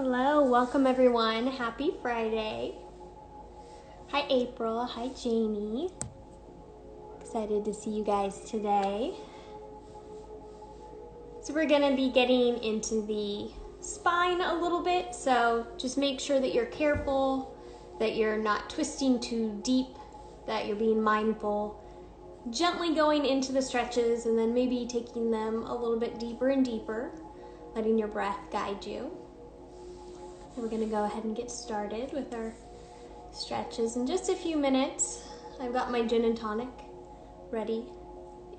Hello, welcome everyone. Happy Friday. Hi April, hi Jamie. Excited to see you guys today. So we're gonna be getting into the spine a little bit, so just make sure that you're careful, that you're not twisting too deep, that you're being mindful, gently going into the stretches and then maybe taking them a little bit deeper and deeper, letting your breath guide you. We're going to go ahead and get started with our stretches in just a few minutes. I've got my gin and tonic ready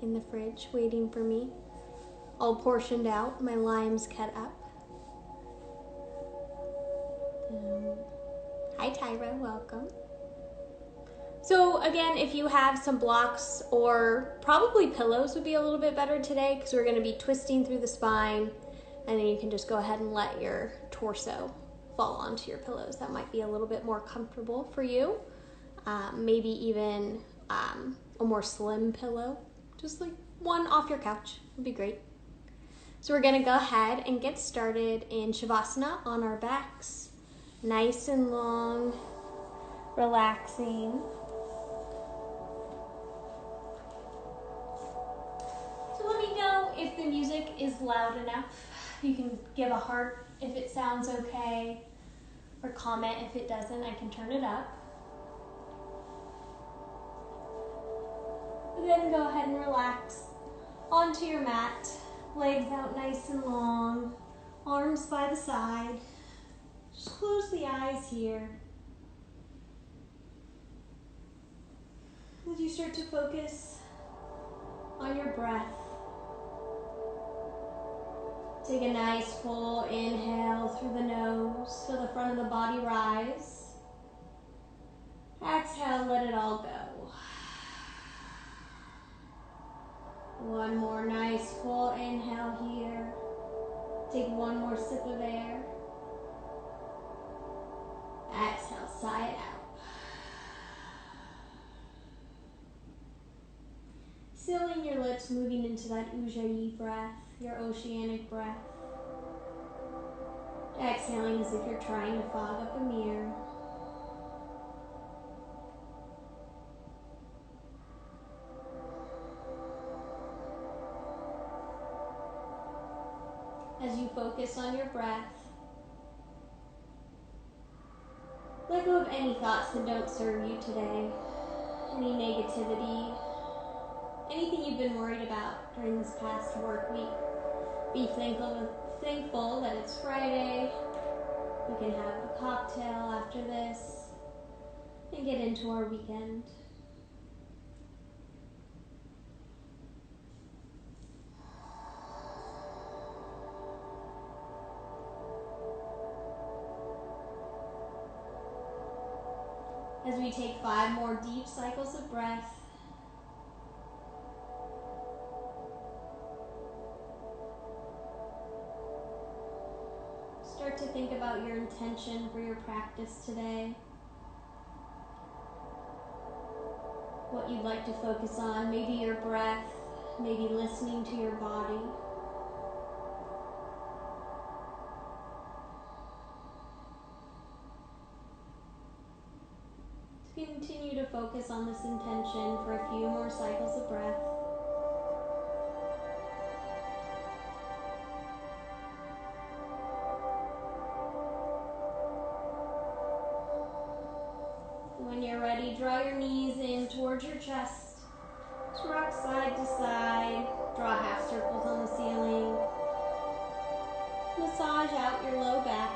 in the fridge waiting for me, all portioned out, my limes cut up. Hi Tyra, welcome. So again, if you have some blocks or probably pillows would be a little bit better today because we're going to be twisting through the spine, and then you can just go ahead and let your torso fall onto your pillows. That might be a little bit more comfortable for you. Maybe even a more slim pillow, just like one off your couch would be great. So we're gonna go ahead and get started in Shavasana on our backs, nice and long, relaxing. So let me know if the music is loud enough. You can give a heart if it sounds okay, or comment if it doesn't. I can turn it up. Then go ahead and relax onto your mat, legs out nice and long, arms by the side. Just close the eyes here. As you start to focus on your breath, take a nice full inhale through the nose, feel the front of the body rise. Exhale, let it all go. One more nice full inhale here. Take one more sip of air. Exhale, sigh it out. Sealing your lips, moving into that Ujjayi breath, your oceanic breath. Exhaling as if you're trying to fog up a mirror. As you focus on your breath, let go of any thoughts that don't serve you today, any negativity, anything you've been worried about during this past work week. Be thankful that it's Friday. We can have a cocktail after this and get into our weekend. As we take 5 more deep cycles of breath, start to think about your intention for your practice today. What you'd like to focus on, maybe your breath, maybe listening to your body. Continue to focus on this intention for a few more cycles of breath. When you're ready, draw your knees in towards your chest. Just rock side to side. Draw half circles on the ceiling. Massage out your low back.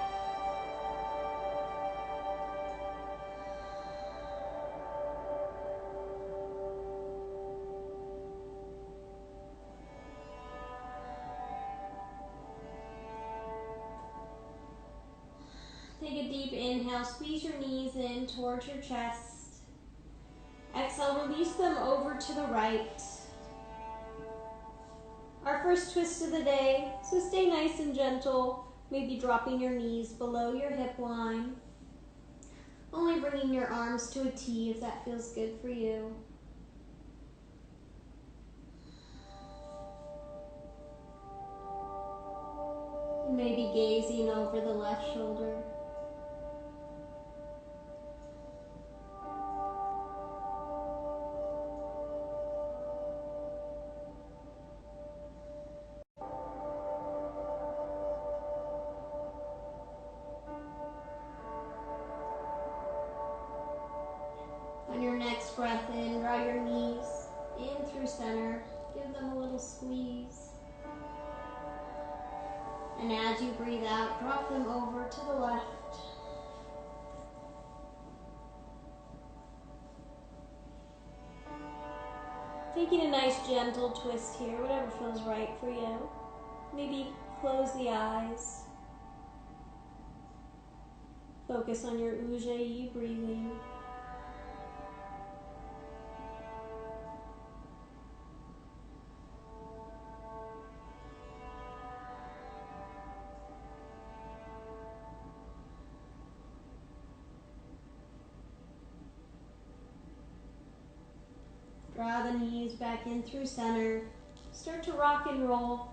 Take a deep inhale, squeeze your knees in towards your chest. Exhale, release them over to the right. Our first twist of the day, so stay nice and gentle, maybe dropping your knees below your hip line. Only bringing your arms to a T if that feels good for you. Maybe gazing over the left shoulder. On your next breath in, draw your knees in through center. Give them a little squeeze. And as you breathe out, drop them over to the left. Taking a nice gentle twist here, whatever feels right for you. Maybe close the eyes. Focus on your Ujjayi breathing. Draw the knees back in through center. Start to rock and roll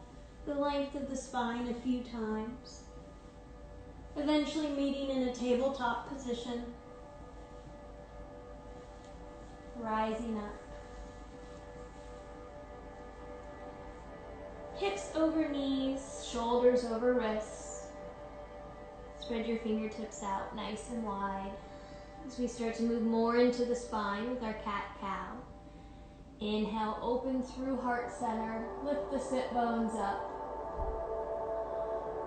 the length of the spine a few times. Eventually meeting in a tabletop position. Rising up. Hips over knees, shoulders over wrists. Spread your fingertips out nice and wide as we start to move more into the spine with our cat-cow. Inhale, open through heart center, lift the sit bones up.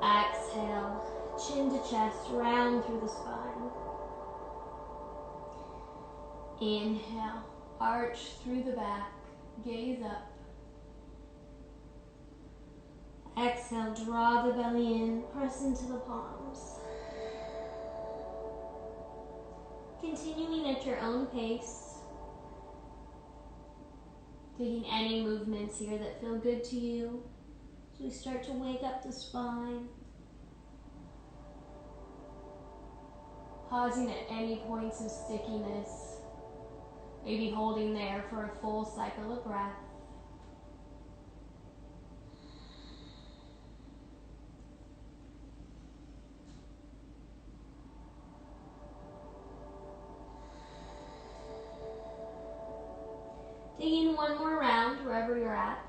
Exhale, chin to chest, round through the spine. Inhale, arch through the back, gaze up. Exhale, draw the belly in, press into the palms. Continuing at your own pace. Taking any movements here that feel good to you. So we start to wake up the spine. Pausing at any points of stickiness. Maybe holding there for a full cycle of breath. Taking one more round wherever you're at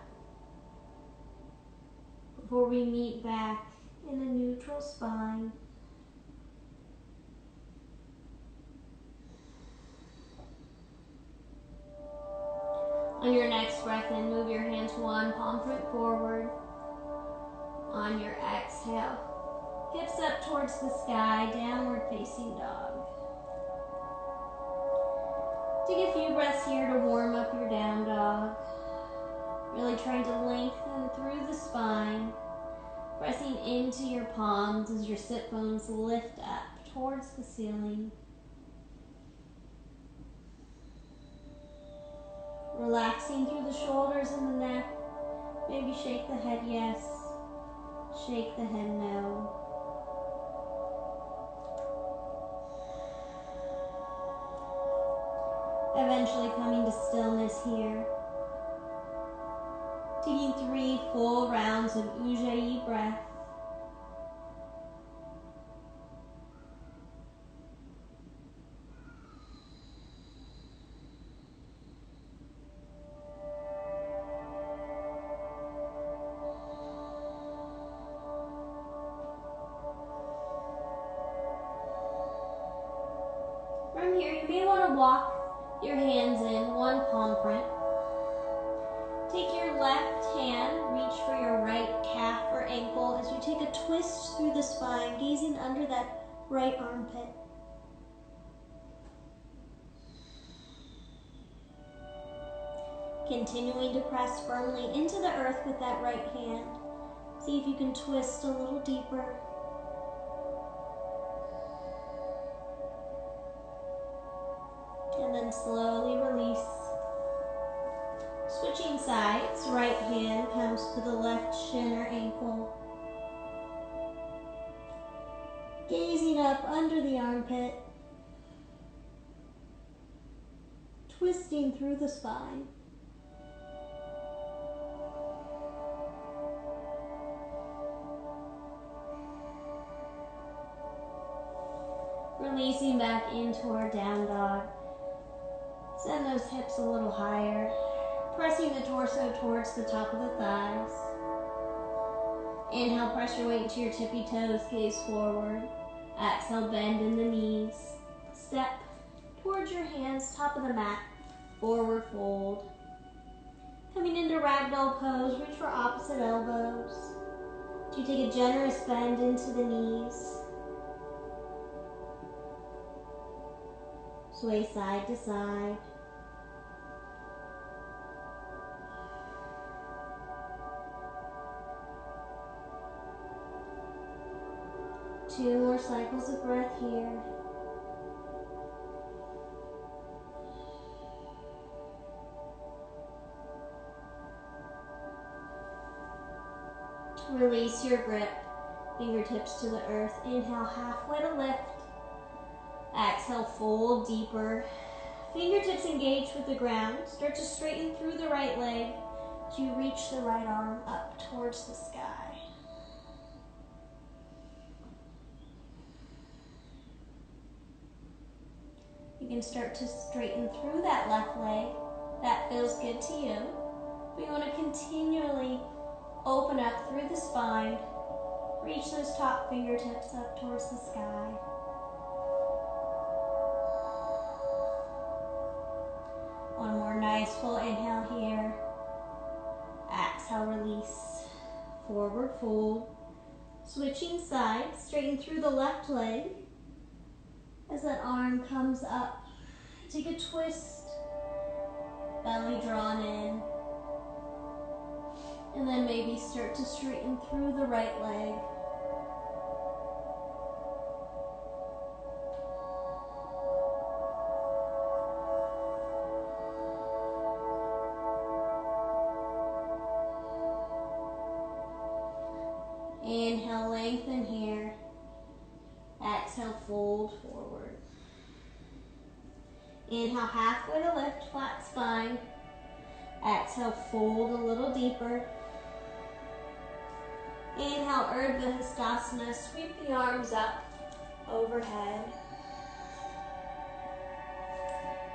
before we meet back in a neutral spine. On your next breath in, move your hands one palm print forward. On your exhale, hips up towards the sky, downward facing dog. Take a few breaths here to warm up your down dog. Really trying to lengthen through the spine, pressing into your palms as your sit bones lift up towards the ceiling. Relaxing through the shoulders and the neck. Maybe shake the head yes, shake the head no. Eventually coming to stillness here. Taking 3 full rounds of Ujjayi breath. From here, you may want to walk your hands in, one palm print. Take your left hand, reach for your right calf or ankle as you take a twist through the spine, gazing under that right armpit. Continuing to press firmly into the earth with that right hand. See if you can twist a little deeper. And then slowly release. Switching sides, right hand comes to the left shin or ankle. Gazing up under the armpit. Twisting through the spine. Releasing back into our down dog. Send those hips a little higher. Pressing the torso towards the top of the thighs. Inhale, press your weight into your tippy toes, gaze forward. Exhale, bend in the knees. Step towards your hands, top of the mat. Forward fold. Coming into ragdoll pose, reach for opposite elbows. You take a generous bend into the knees. Sway side to side. Two more cycles of breath here. Release your grip, fingertips to the earth. Inhale, halfway to lift. Exhale, fold deeper. Fingertips engage with the ground. Start to straighten through the right leg as you reach the right arm up towards the sky. You can start to straighten through that left leg. That feels good to you. But you want to continually open up through the spine. Reach those top fingertips up towards the sky. One more nice full inhale here. Exhale, release. Forward fold. Switching sides, straighten through the left leg. As that arm comes up, take a twist. Belly drawn in. And then maybe start to straighten through the right leg. Inhale, lengthen here. Exhale, fold forward. Inhale, halfway to lift, flat spine. Exhale, fold a little deeper. Inhale, Urdhva Hastasana, sweep the arms up overhead.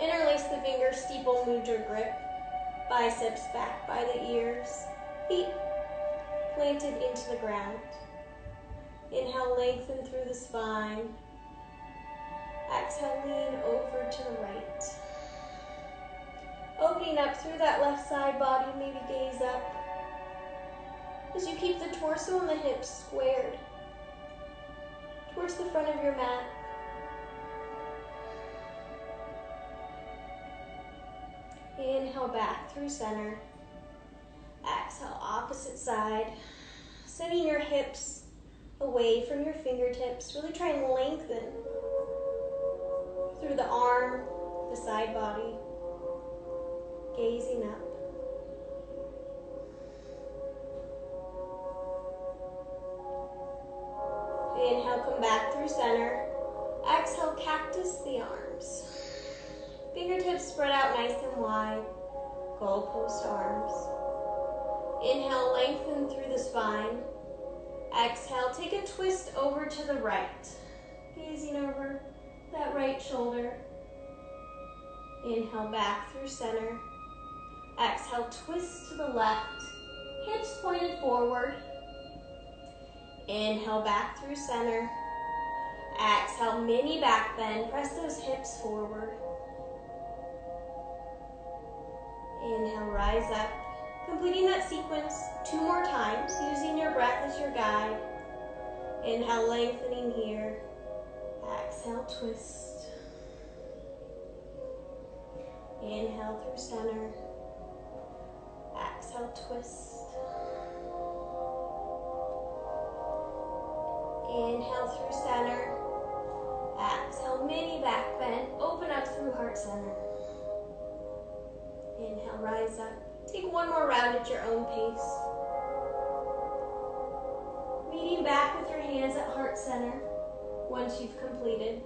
Interlace the fingers, steeple mudra grip. Biceps back by the ears. Feet planted into the ground. Inhale, lengthen through the spine. Exhale, lean over to the right. Opening up through that left side body, maybe gaze up. As you keep the torso and the hips squared towards the front of your mat. Inhale, back through center. Exhale, opposite side. Sending your hips away from your fingertips. Really try and lengthen through the arm, the side body. Gazing up. Inhale, come back through center. Exhale, cactus the arms. Fingertips spread out nice and wide. Goalpost arms. Inhale, lengthen through the spine. Exhale, take a twist over to the right. Gazing over that right shoulder. Inhale, back through center. Exhale, twist to the left. Hips pointed forward. Inhale, back through center. Exhale, mini back bend. Press those hips forward. Inhale, rise up. Completing that sequence 2 more times, using your breath as your guide. Inhale, lengthening here. Exhale, twist. Inhale through center. Exhale, twist. Inhale through center. Exhale, mini back bend. Open up through heart center. Inhale, rise up. Take 1 more round at your own pace. Meeting back with your hands at heart center once you've completed.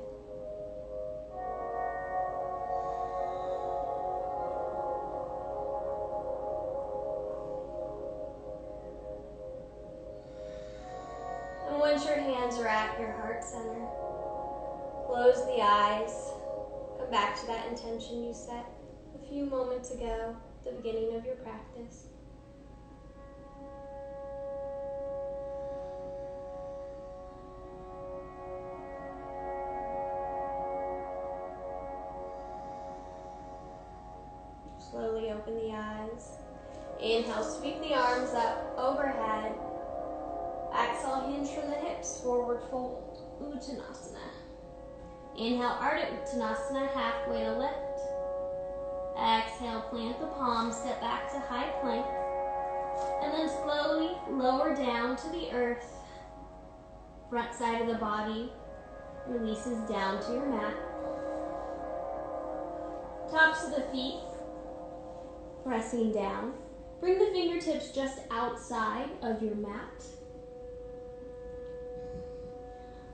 And once your hands are at your heart center, Close the eyes. Come back to that intention you set a few moments ago at the beginning of your practice. Slowly open the eyes. Inhale, sweep the arms up overhead. Exhale, hinge from the hips, forward fold, Uttanasana. Inhale, Ardha Uttanasana, halfway to lift. Exhale, plant the palms, step back to high plank. And then slowly lower down to the earth. Front side of the body releases down to your mat. Tops of the feet pressing down. Bring the fingertips just outside of your mat.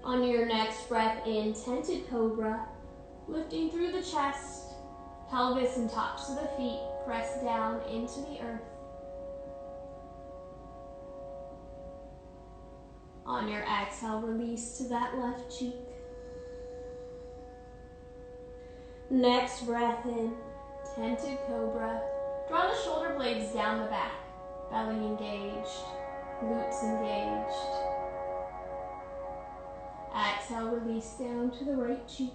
On your next breath in, tented cobra, lifting through the chest, pelvis and tops of the feet press down into the earth. On your exhale, release to that left cheek. Next breath in, tented cobra. Draw the shoulder blades down the back, belly engaged, glutes engaged. Exhale, release down to the right cheek.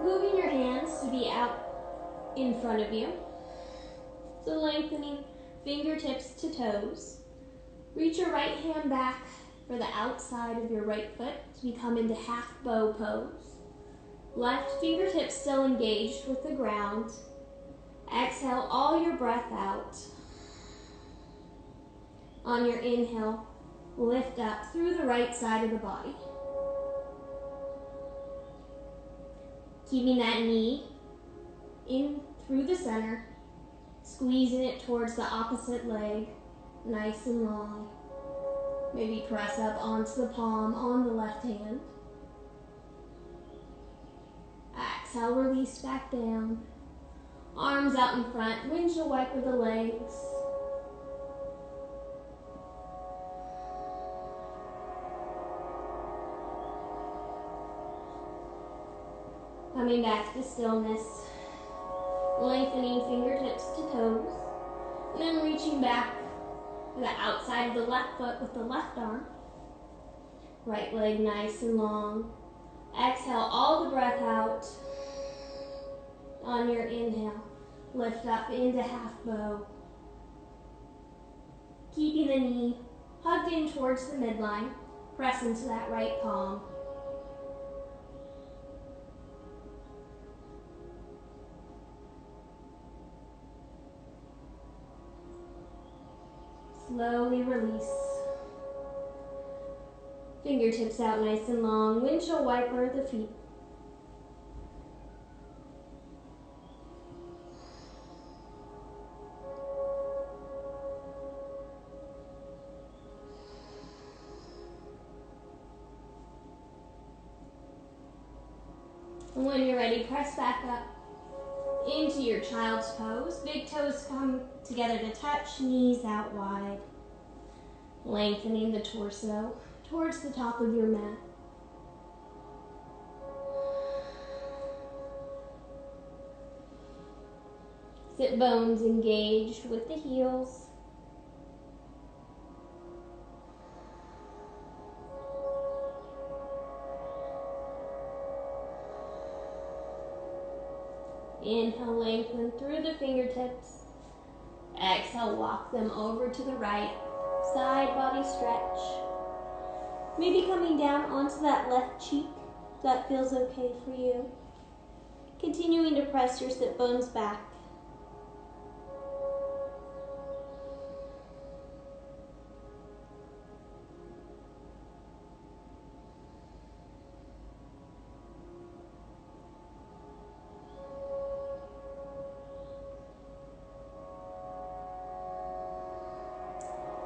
Moving your hands to be out in front of you. So lengthening fingertips to toes. Reach your right hand back for the outside of your right foot to become into half bow pose. Left fingertips still engaged with the ground. Exhale all your breath out. On your inhale, lift up through the right side of the body. Keeping that knee in through the center, squeezing it towards the opposite leg, nice and long. Maybe press up onto the palm on the left hand. Exhale, release back down. Arms out in front, windshield wiper the legs. Coming back to stillness, lengthening fingertips to toes, and then reaching back to the outside of the left foot with the left arm. Right leg nice and long. Exhale all the breath out. On your inhale, lift up into half bow. Keeping the knee hugged in towards the midline, press into that right palm. Slowly release. Fingertips out nice and long. Windshield wiper the feet. And when you're ready, press back up into your child's pose. Big toes come together to touch, knees out wide. Lengthening the torso towards the top of your mat. Sit bones engaged with the heels. Inhale, lengthen through the fingertips. Exhale, walk them over to the right. Side body stretch. Maybe coming down onto that left cheek, if that feels okay for you. Continuing to press your sit bones back.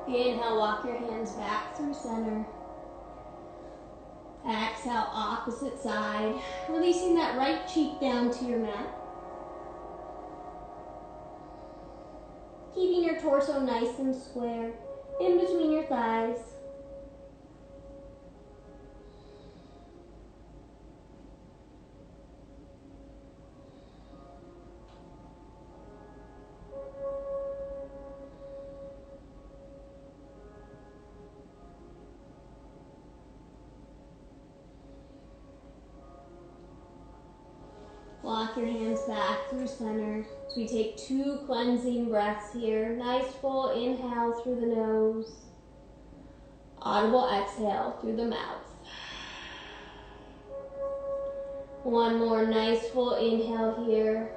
Inhale, walk your hands back through center. Exhale, opposite side. Releasing that right cheek down to your mat. Keeping your torso nice and square in between your thighs. Walk your hands back through center. So we take 2 cleansing breaths here. Nice full inhale through the nose. Audible exhale through the mouth. One more nice full inhale here.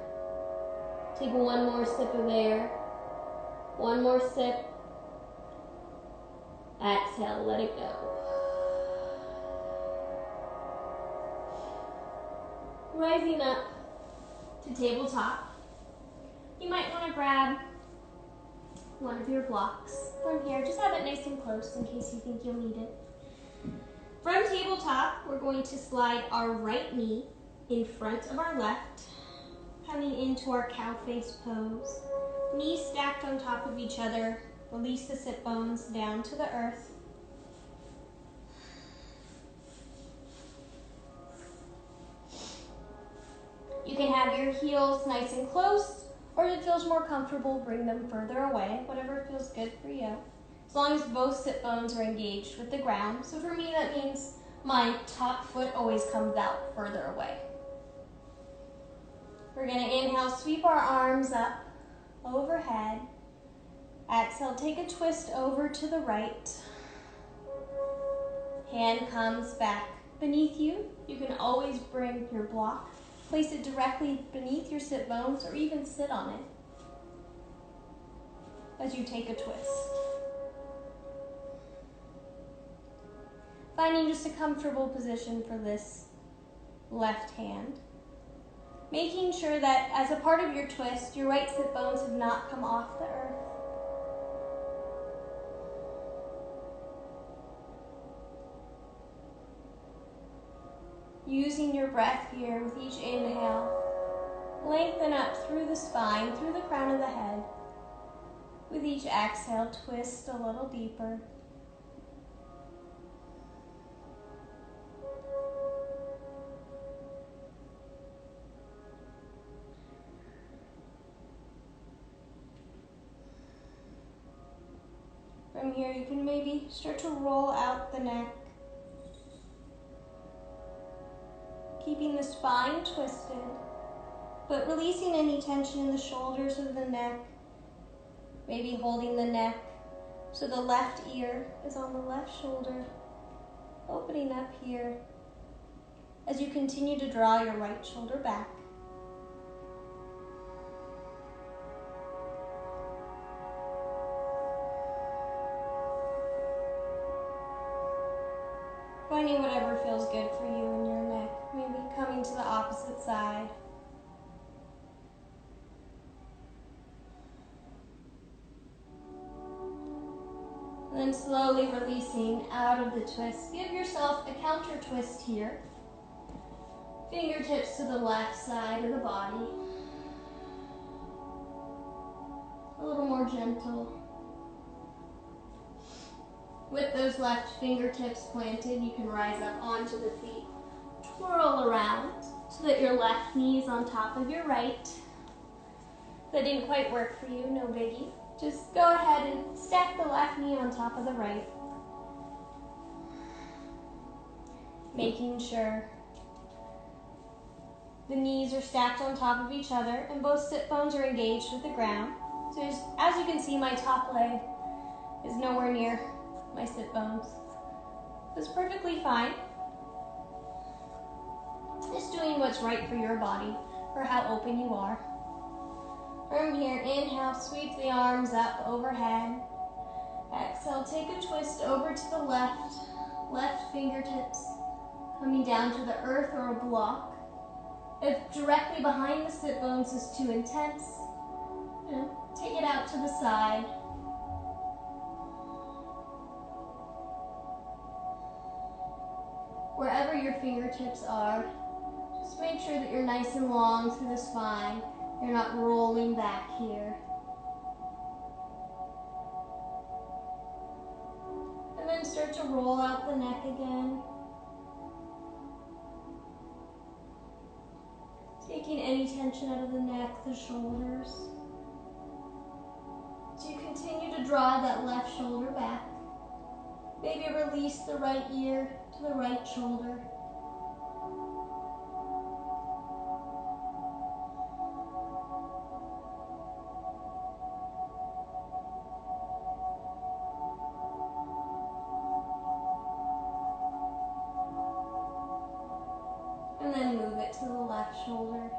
Take one more sip of air. One more sip. Exhale, let it go. Rising up to tabletop. You might want to grab one of your blocks from here. Just have it nice and close in case you think you'll need it. From tabletop, we're going to slide our right knee in front of our left, coming into our cow face pose. Knees stacked on top of each other. Release the sit bones down to the earth. You can have your heels nice and close, or if it feels more comfortable, bring them further away, whatever feels good for you. As long as both sit bones are engaged with the ground. So for me, that means my top foot always comes out further away. We're gonna inhale, sweep our arms up overhead. Exhale, take a twist over to the right. Hand comes back beneath you. You can always bring your block, place it directly beneath your sit bones, or even sit on it as you take a twist. Finding just a comfortable position for this left hand. Making sure that as a part of your twist, your right sit bones have not come off the earth. Using your breath here with each inhale, lengthen up through the spine, through the crown of the head. With each exhale, twist a little deeper. From here, you can maybe start to roll out the neck, keeping the spine twisted, but releasing any tension in the shoulders of the neck, maybe holding the neck so the left ear is on the left shoulder, opening up here as you continue to draw your right shoulder back. Finding whatever feels good for you in your neck. Maybe coming to the opposite side. And then slowly releasing out of the twist. Give yourself a counter twist here. Fingertips to the left side of the body. A little more gentle. With those left fingertips planted, you can rise up onto the feet. Twirl around so that your left knee is on top of your right. If that didn't quite work for you, no biggie. Just go ahead and stack the left knee on top of the right. Making sure the knees are stacked on top of each other and both sit bones are engaged with the ground. So as you can see, my top leg is nowhere near my sit bones. That's perfectly fine. Just doing what's right for your body, for how open you are. From here, inhale, sweep the arms up overhead. Exhale, take a twist over to the left. Left fingertips coming down to the earth or a block. If directly behind the sit bones is too intense, take it out to the side. Wherever your fingertips are, just make sure that you're nice and long through the spine. You're not rolling back here. And then start to roll out the neck again. Taking any tension out of the neck, the shoulders. So you continue to draw that left shoulder back. Maybe release the right ear to the right shoulder. to the left shoulder.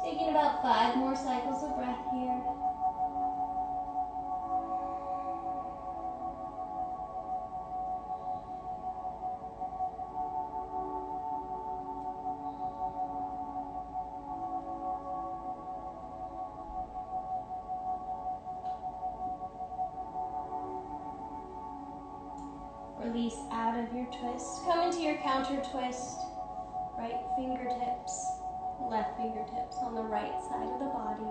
Taking about 5 more cycles of breath here. Release out of your twist. Come into your counter twist. Right fingertips, left fingertips on the right side of the body.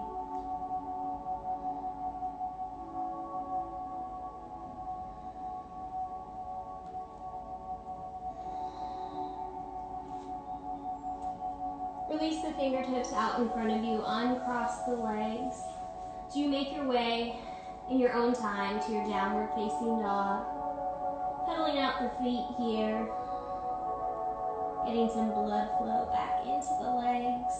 Release the fingertips out in front of you, uncross the legs. So you make your way in your own time to your downward facing dog. Pedaling out the feet here. Getting some blood flow back into the legs.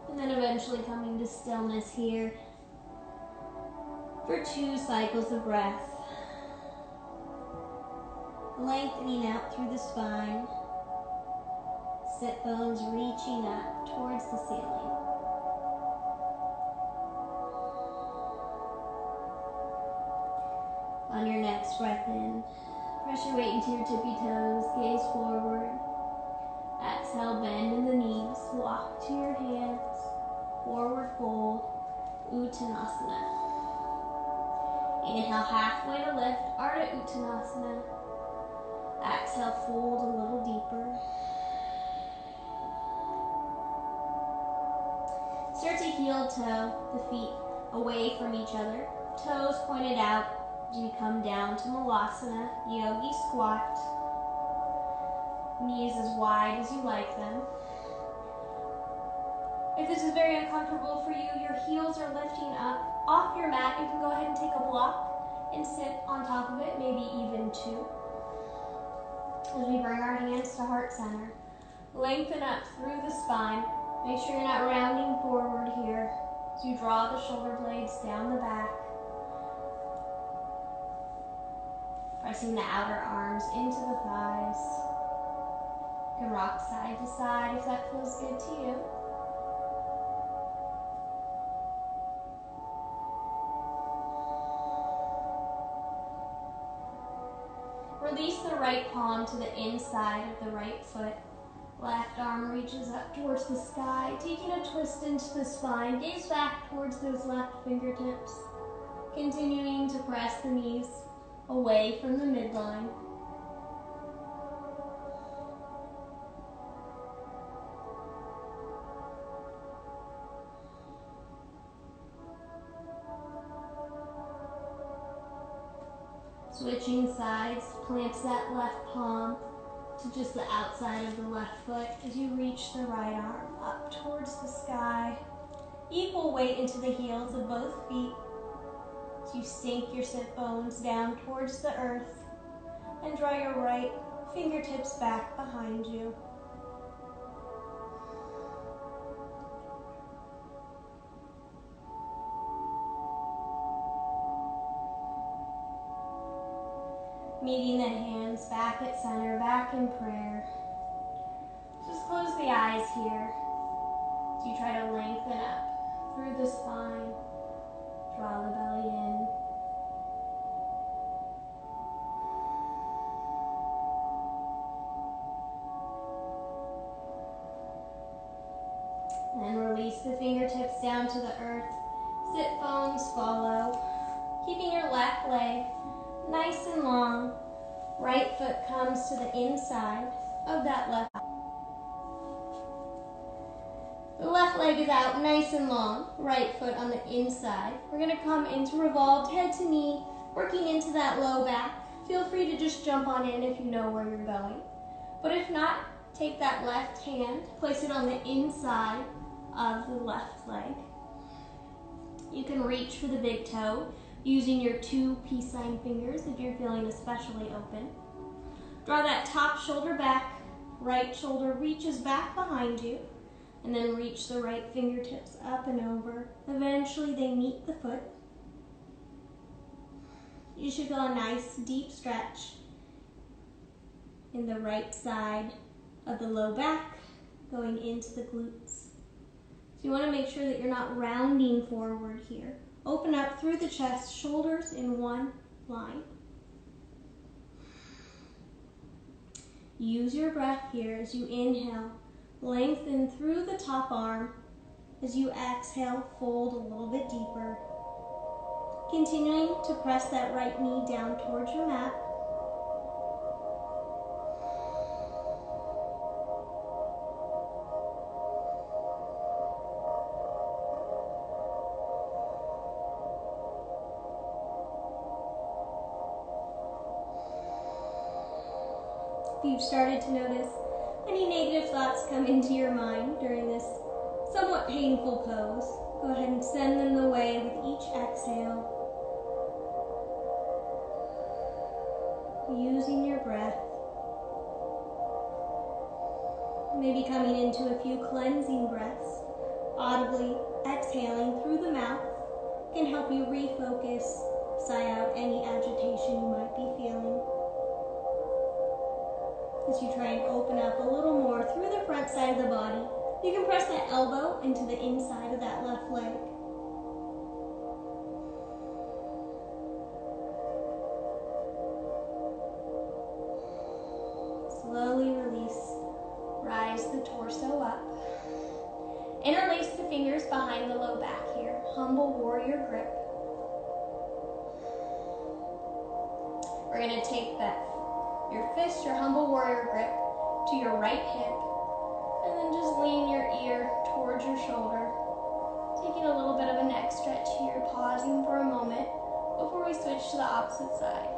And then eventually coming to stillness here for 2 cycles of breath. Lengthening out through the spine. Sit bones reaching up towards the ceiling. On your next breath in, press your weight into your tippy toes, gaze forward. Exhale, bend in the knees, walk to your hands, forward fold, Uttanasana. Inhale, halfway to lift, Ardha Uttanasana. Exhale, fold a little deeper. Start to heel toe the feet away from each other, toes pointed out. You come down to Malasana, Yogi squat. Knees as wide as you like them. If this is very uncomfortable for you, your heels are lifting up off your mat. You can go ahead and take a block and sit on top of it, maybe even 2. As we bring our hands to heart center, lengthen up through the spine. Make sure you're not rounding forward here. As you draw the shoulder blades down the back. Pressing the outer arms into the thighs. You can rock side to side if that feels good to you. Release the right palm to the inside of the right foot. Left arm reaches up towards the sky, taking a twist into the spine. Gaze back towards those left fingertips. Continuing to press the knees away from the midline. Switching sides, plant that left palm to just the outside of the left foot as you reach the right arm up towards the sky. Equal weight into the heels of both feet. You sink your sit bones down towards the earth and draw your right fingertips back behind you. Meeting the hands back at center, back in prayer. Just close the eyes here as you try to lengthen up through the spine. Draw the belly in. And release the fingertips down to the earth. Sit bones follow. Keeping your left leg nice and long. Right foot comes to the inside of that left. The left leg is out nice and long, right foot on the inside. We're gonna come into revolved head to knee, working into that low back. Feel free to just jump on in if you know where you're going. But if not, take that left hand, place it on the inside of the left leg. You can reach for the big toe using your 2 peace sign fingers if you're feeling especially open. Draw that top shoulder back, right shoulder reaches back behind you, and then reach the right fingertips up and over. Eventually they meet the foot. You should feel a nice deep stretch in the right side of the low back going into the glutes. So you want to make sure that you're not rounding forward here. Open up through the chest, shoulders in one line. Use your breath here as you inhale. Lengthen through the top arm. As you exhale, fold a little bit deeper. Continuing to press that right knee down towards your mat. If you've started to notice any negative thoughts come into your mind during this somewhat painful pose, go ahead and send them away with each exhale. Using your breath. Maybe coming into a few cleansing breaths. Audibly exhaling through the mouth can help you refocus, sigh out any agitation you might be feeling. As you try and open up a little more through the front side of the body, you can press that elbow into the inside of that left leg. Slowly release, rise the torso up. Interlace the fingers behind the low back here, humble warrior grip. We're going to take your fist, your humble warrior grip, to your right hip, and then just lean your ear towards your shoulder. Taking a little bit of a neck stretch here, pausing for a moment before we switch to the opposite side.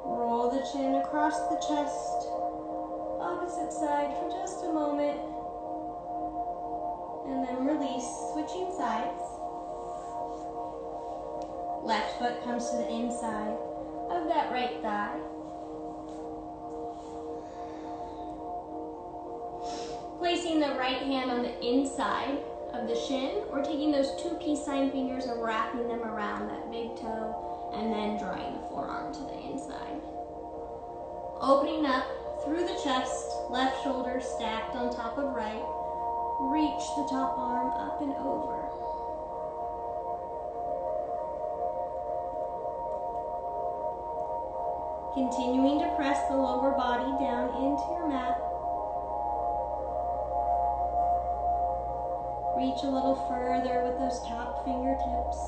Roll the chin across the chest, opposite side for just a moment. And then release, switching sides. Left foot comes to the inside of that right thigh. Placing the right hand on the inside of the shin, or taking those two peace sign fingers and wrapping them around that big toe, and then drawing the forearm to the inside. Opening up through the chest, left shoulder stacked on top of right. Reach the top arm up and over. Continuing to press the lower body down into your mat. Reach a little further with those top fingertips.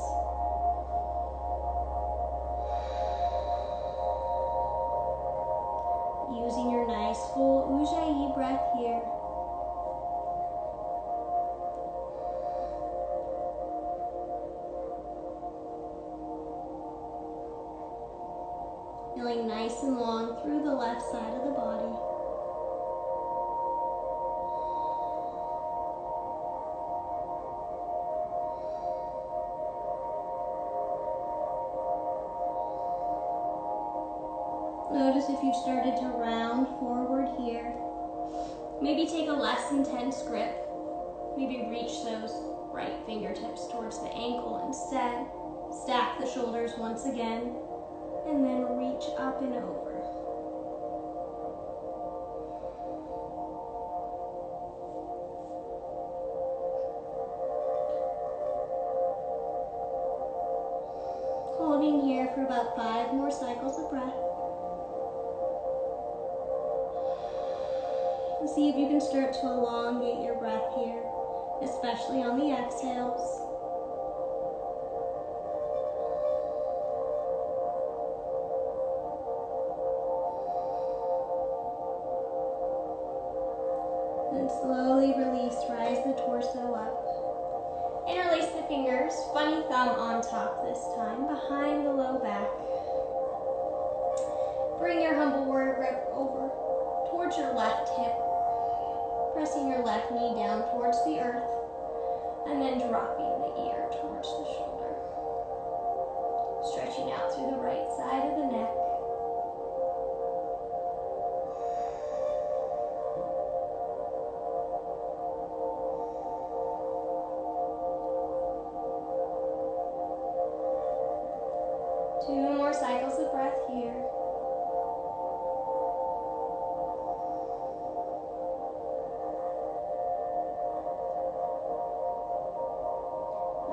Using your nice full Ujjayi breath here. Feeling nice and long through the left side of the body. Notice if you've started to round forward here. Maybe take a less intense grip. Maybe reach those right fingertips towards the ankle instead. Stack the shoulders once again, and then reach up and over. Holding here for about 5 more cycles of breath. And see if you can start to elongate your breath here, especially on the exhales. And slowly release, rise the torso up. Interlace the fingers, funny thumb on top this time, behind the low back. Bring your humble warrior grip over towards your left hip. Pressing your left knee down towards the earth, and then dropping the ear towards the shoulder. Stretching out through the right side of the neck. Two more cycles of breath here.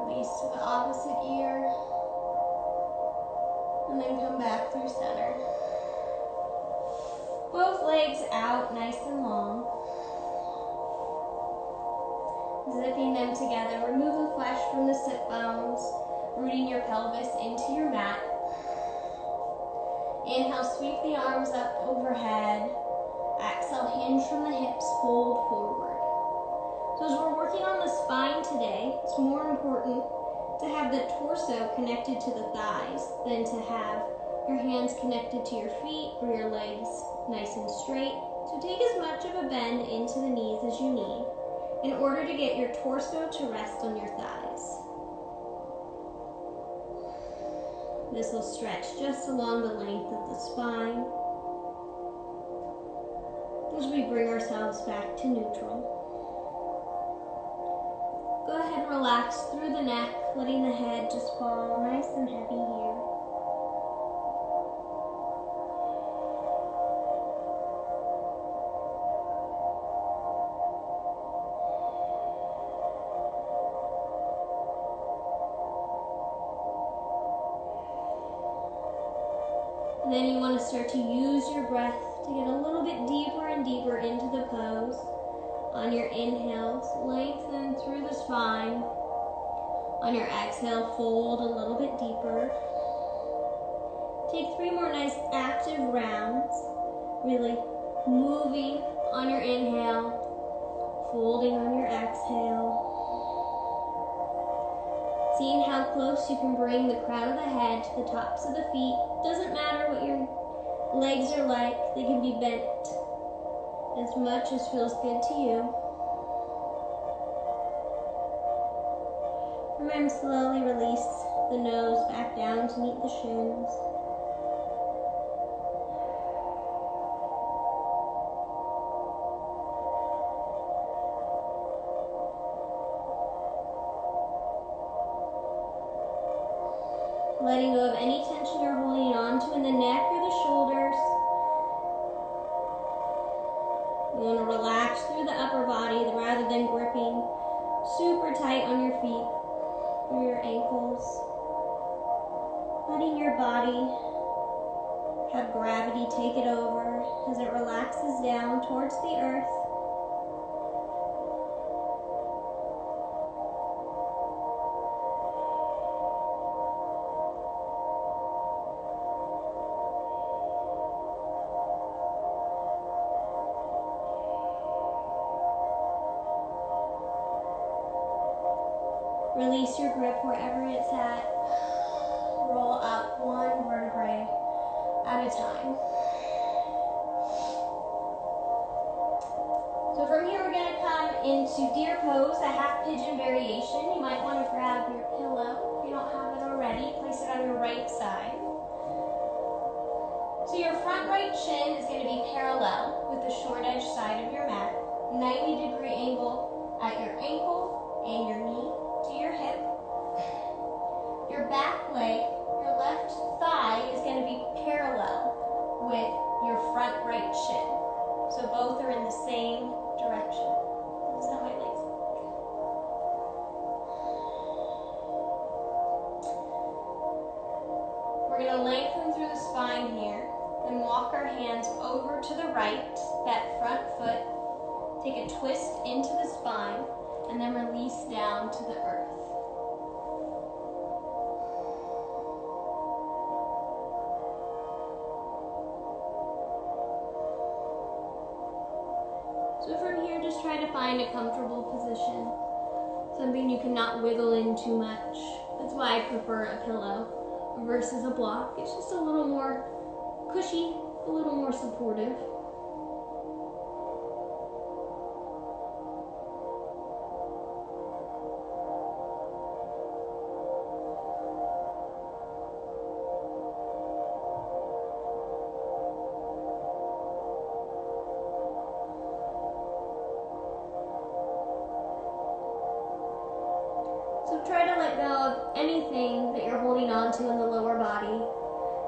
Release to the opposite ear. And then come back through center. Both legs out nice and long. Zipping them together. Remove the flesh from the sit bones, rooting your pelvis into your mat. Inhale, sweep the arms up overhead. Exhale, hinge from the hips, fold forward. So as we're working on the spine today, it's more important to have the torso connected to the thighs than to have your hands connected to your feet or your legs nice and straight. So take as much of a bend into the knees as you need in order to get your torso to rest on your thighs. This will stretch just along the length of the spine as we bring ourselves back to neutral. Go ahead and relax through the neck, letting the head just fall nice and heavy here. And then you want to start to use your breath to get a little bit deeper and deeper into the pose. On your inhales, lengthen through the spine. On your exhale, fold a little bit deeper. Take 3 more nice active rounds. Really moving on your inhale, folding on your exhale. Seeing how close you can bring the crown of the head to the tops of the feet. Doesn't matter what your legs are like, they can be bent as much as feels good to you. Remember, slowly release the nose back down to meet the shins. Letting go of any tension you're holding on to in the neck or the shoulders. You want to relax through the upper body rather than gripping super tight on your feet or your ankles. Letting your body have gravity take it over as it relaxes down towards the earth. Release your grip wherever it's at. Roll up 1 vertebrae at a time. So from here we're going to come into deer pose, a half pigeon variation. You might want to grab your pillow if you don't have it already. Place it on your right side. So your front right shin is going to be parallel with the short edge side of your mat. 90-degree angle at your ankle and your knee to your hip. Your back leg, your left thigh is going to be parallel with your front right shin. So both are in the same direction. This is how my legs look. We're going to lengthen through the spine here and walk our hands over to the right, that front foot. Take a twist into the spine and then release down to the earth. So from here, just try to find a comfortable position. Something you cannot wiggle in too much. That's why I prefer a pillow versus a block. It's just a little more cushy, a little more supportive. try to let go of anything that you're holding on to in the lower body.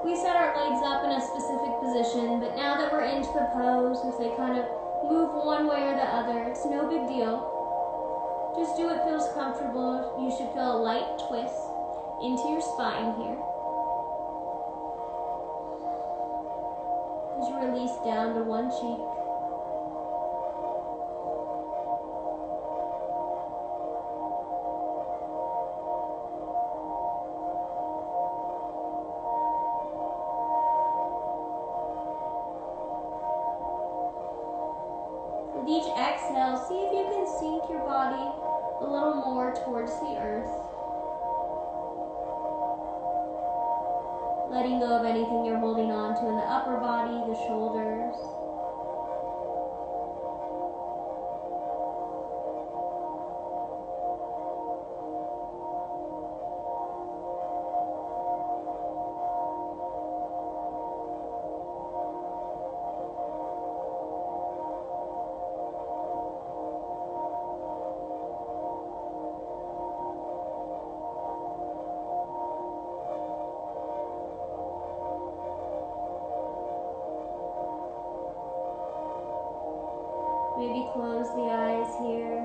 We set our legs up in a specific position, but now that we're into the pose, if they kind of move one way or the other, it's no big deal. Just do what feels comfortable. You should feel a light twist into your spine here. As you release down to one cheek. With each exhale, see if you can sink your body a little more towards the earth. Letting go of anything you're holding on to in the upper body, the shoulders. Maybe close the eyes here.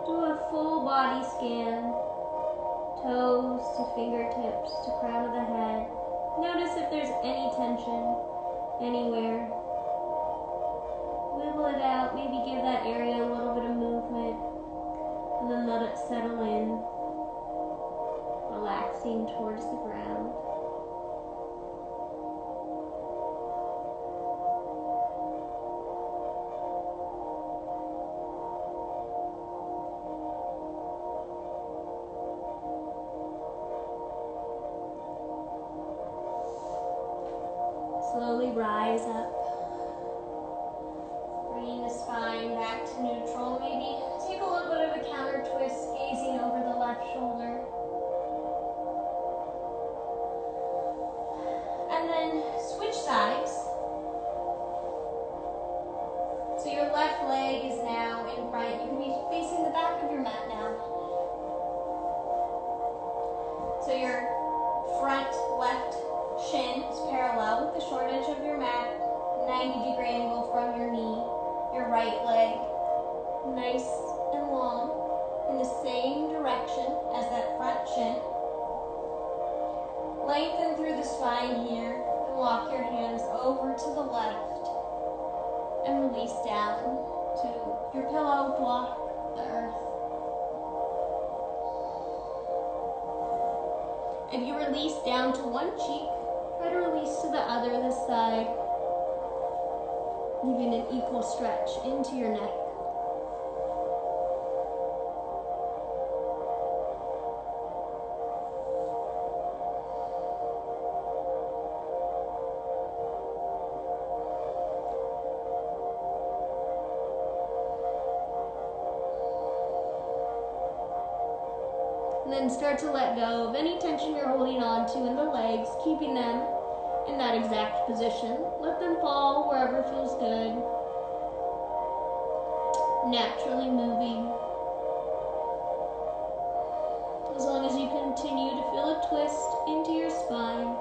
Do a full body scan. Toes to fingertips to crown of the head. Notice if there's any tension anywhere. Wiggle it out, maybe give that area a little bit of movement, and then let it settle in, relaxing towards the ground. Slowly rise up, bringing the spine back to neutral. Maybe take a little bit of a counter twist, gazing over the left shoulder. And then switch sides. So your left leg is now in front. You can be facing the back of your mat now. So your front left shin is parallel with the short edge of your mat, 90-degree angle from your knee. Your right leg, nice and long, in the same direction as that front shin. Lengthen through the spine here, and walk your hands over to the left, and release down to your pillow block, the earth. If you release down to one cheek, try to release to the other, this side, leaving an equal stretch into your neck. And then start to let go of any tension you're holding on to in the legs, keeping them in that exact position. Let them fall wherever feels good. Naturally moving. As long as you continue to feel a twist into your spine.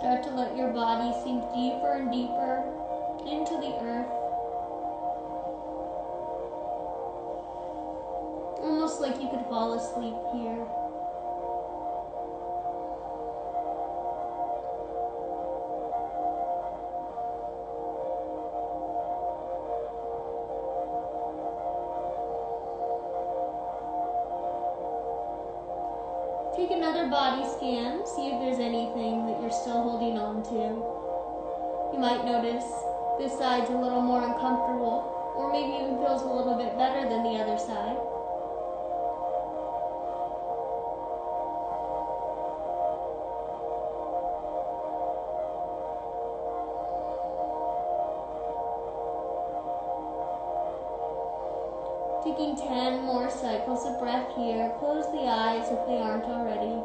Start to let your body sink deeper and deeper into the earth. Almost like you could fall asleep here. Take another body scan, see if there's anything that you're still holding on to. You might notice this side's a little more uncomfortable, or maybe even feels a little bit better than the other side. Taking 10 more cycles of breath here. Close the eyes if they aren't already.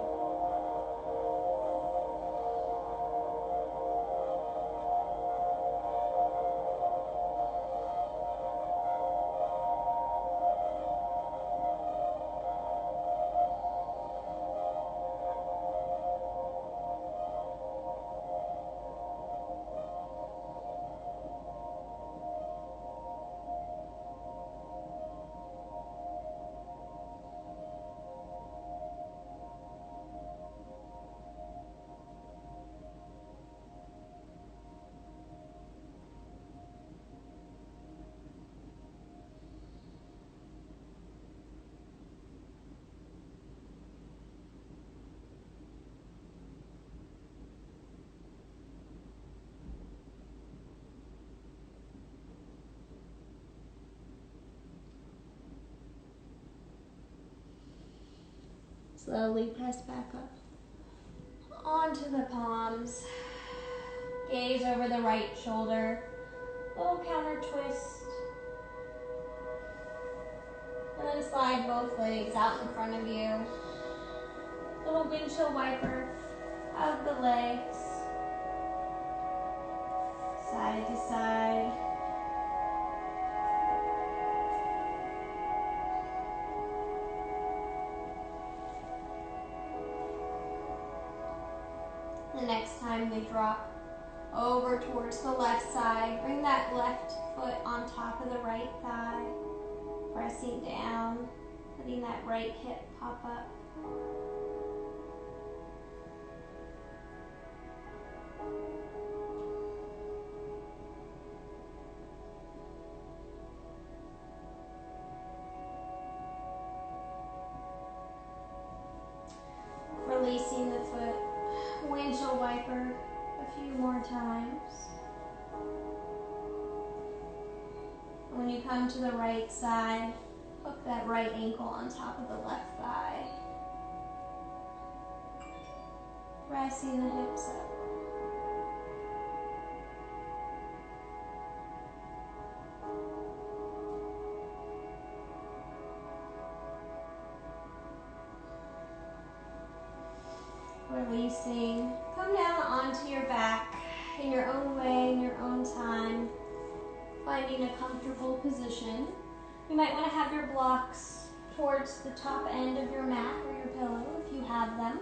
Slowly press back up onto the palms. Gaze over the right shoulder. Little counter twist. And then slide both legs out in front of you. Little windshield wiper of the legs. Side to side. The next time they drop over towards the left side, bring that left foot on top of the right thigh, pressing down, letting that right hip pop up. Releasing the foot, windshield wiper a few more times. When you come to the right side, hook that right ankle on top of the left thigh. Pressing the hips up. Releasing. Come down onto your back in your own way, in your own time. Finding a comfortable position. You might want to have your blocks towards the top end of your mat or your pillow if you have them.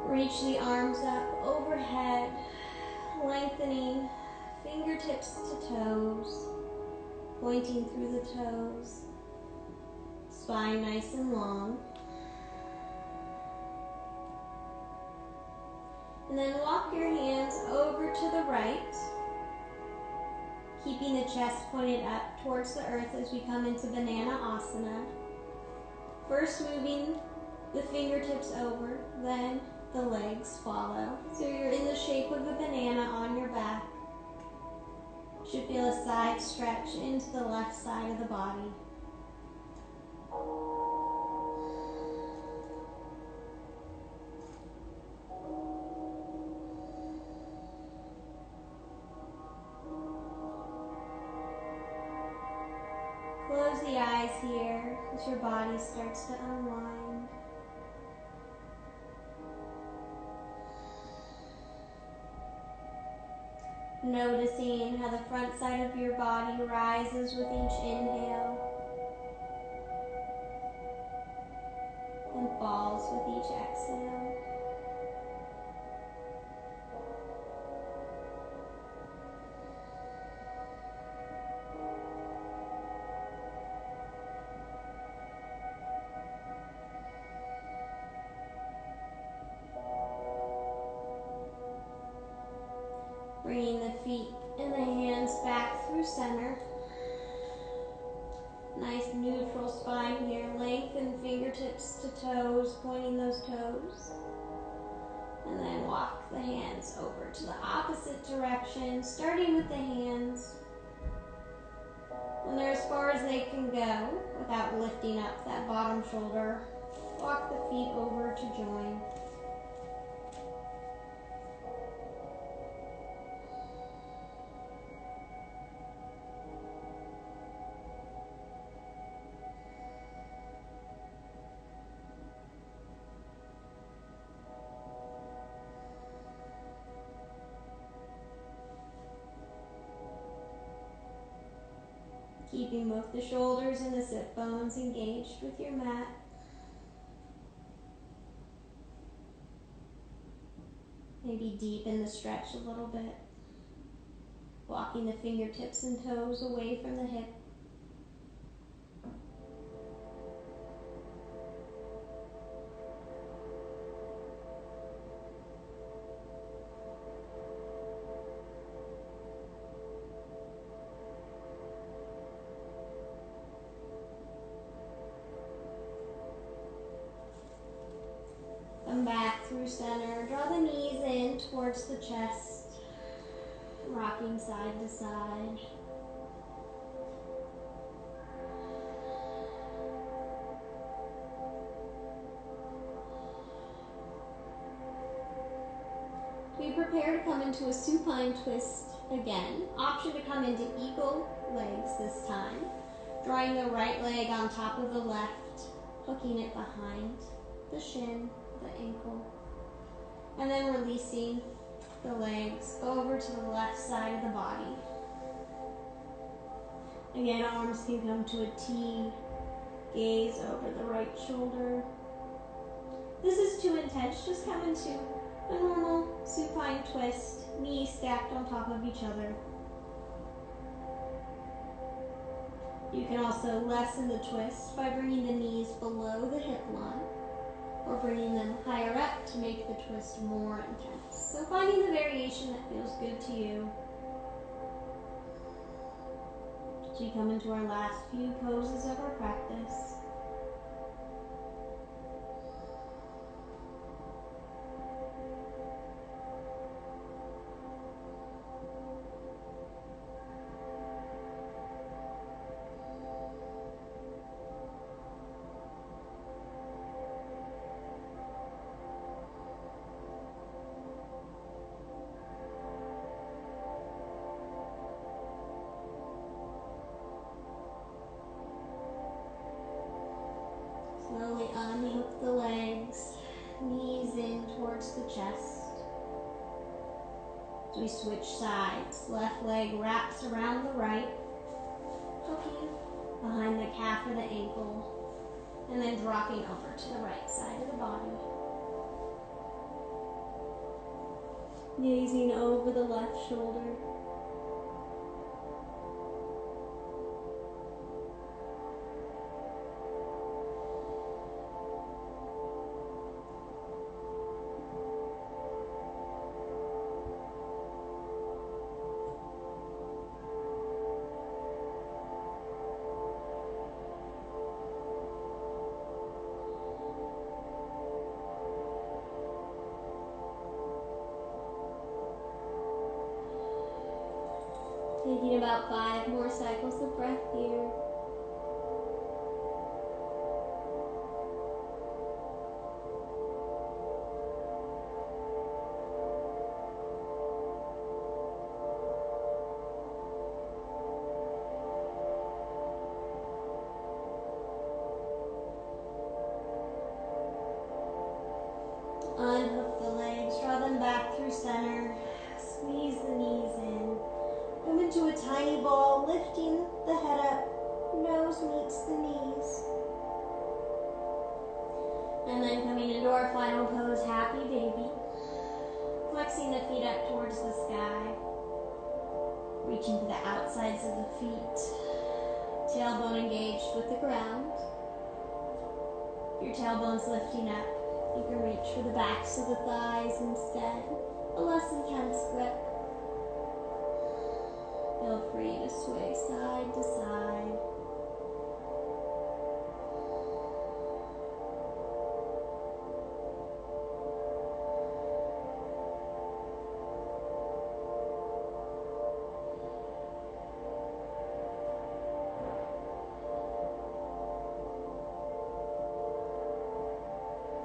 Reach the arms up overhead, lengthening fingertips to toes, pointing through the toes, spine nice and long. And then walk your hands over to the right, keeping the chest pointed up towards the earth as we come into Banana Asana. First moving the fingertips over, then the legs follow. So you're in the shape of a banana on your back. Should feel a side stretch into the left side of the body. Close the eyes here as your body starts to unwind. Noticing how the front side of your body rises with each inhale and falls with each exhale. Bringing the feet feet and the hands back through center. Nice neutral spine here. Lengthen fingertips to toes, pointing those toes. And then walk the hands over to the opposite direction, starting with the hands. When they're as far as they can go without lifting up that bottom shoulder, walk the feet over to join. Keeping both the shoulders and the sit bones engaged with your mat. Maybe deepen the stretch a little bit. Walking the fingertips and toes away from the hip. Come back through center. Draw the knees in towards the chest. Rocking side to side. Be prepared to come into a supine twist again. Option to come into eagle legs this time. Drawing the right leg on top of the left, hooking it behind the shin, the ankle, and then releasing the legs over to the left side of the body. Again, arms can come to a T, gaze over the right shoulder. This is too intense, just come into a normal supine twist, knees stacked on top of each other. You can also lessen the twist by bringing the knees below the hip line, or bringing them higher up to make the twist more intense. So finding the variation that feels good to you. As we come into our last few poses of our practice. Slowly unhook the legs, knees in towards the chest. As we switch sides, left leg wraps around the right, hooking behind the calf or the ankle, and then dropping over to the right side of the body. Gazing over the left shoulder. Taking about 5 more cycles of breath here. Unhook the legs, draw them back through center, squeeze the knees in. Come into a tiny ball, lifting the head up, nose meets the knees. And then coming into our final pose, happy baby. Flexing the feet up towards the sky. Reaching to the outsides of the feet. Tailbone engaged with the ground. Your tailbone's lifting up. You can reach for the backs of the thighs instead. A less intense grip. Feel free to sway side to side.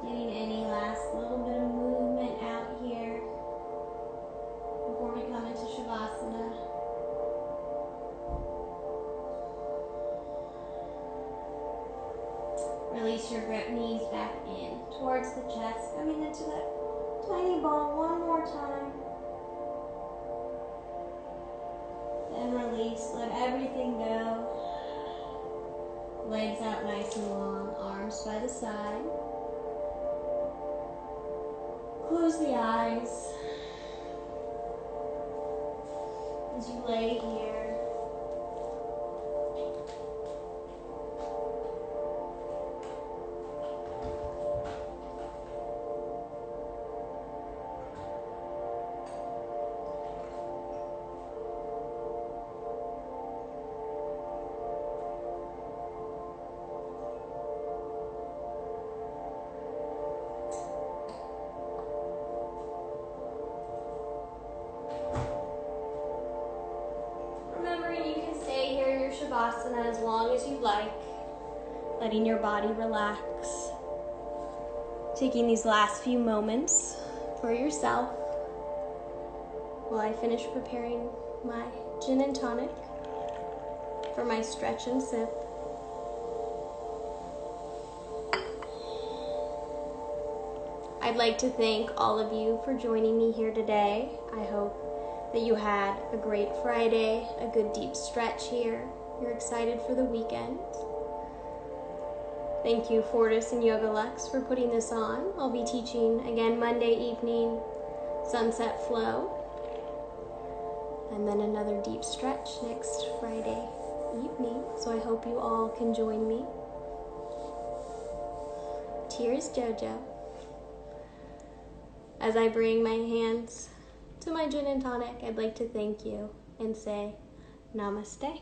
Getting any last little bit of movement out here before we come into Shavasana. Release your grip, knees back in towards the chest, coming into that tiny ball one more time. Then release, let everything go. Legs out nice and long, arms by the side. Close the eyes as you lay here. Shavasana as long as you like, letting your body relax. Taking these last few moments for yourself while I finish preparing my gin and tonic for my stretch and sip. I'd like to thank all of you for joining me here today. I hope that you had a great Friday, a good deep stretch here. You're excited for the weekend. Thank you, Fortis and YOGALUX, for putting this on. I'll be teaching again Monday evening, sunset flow, and then another deep stretch next Friday evening. So I hope you all can join me. Tears, Jojo. As I bring my hands to my gin and tonic, I'd like to thank you and say namaste.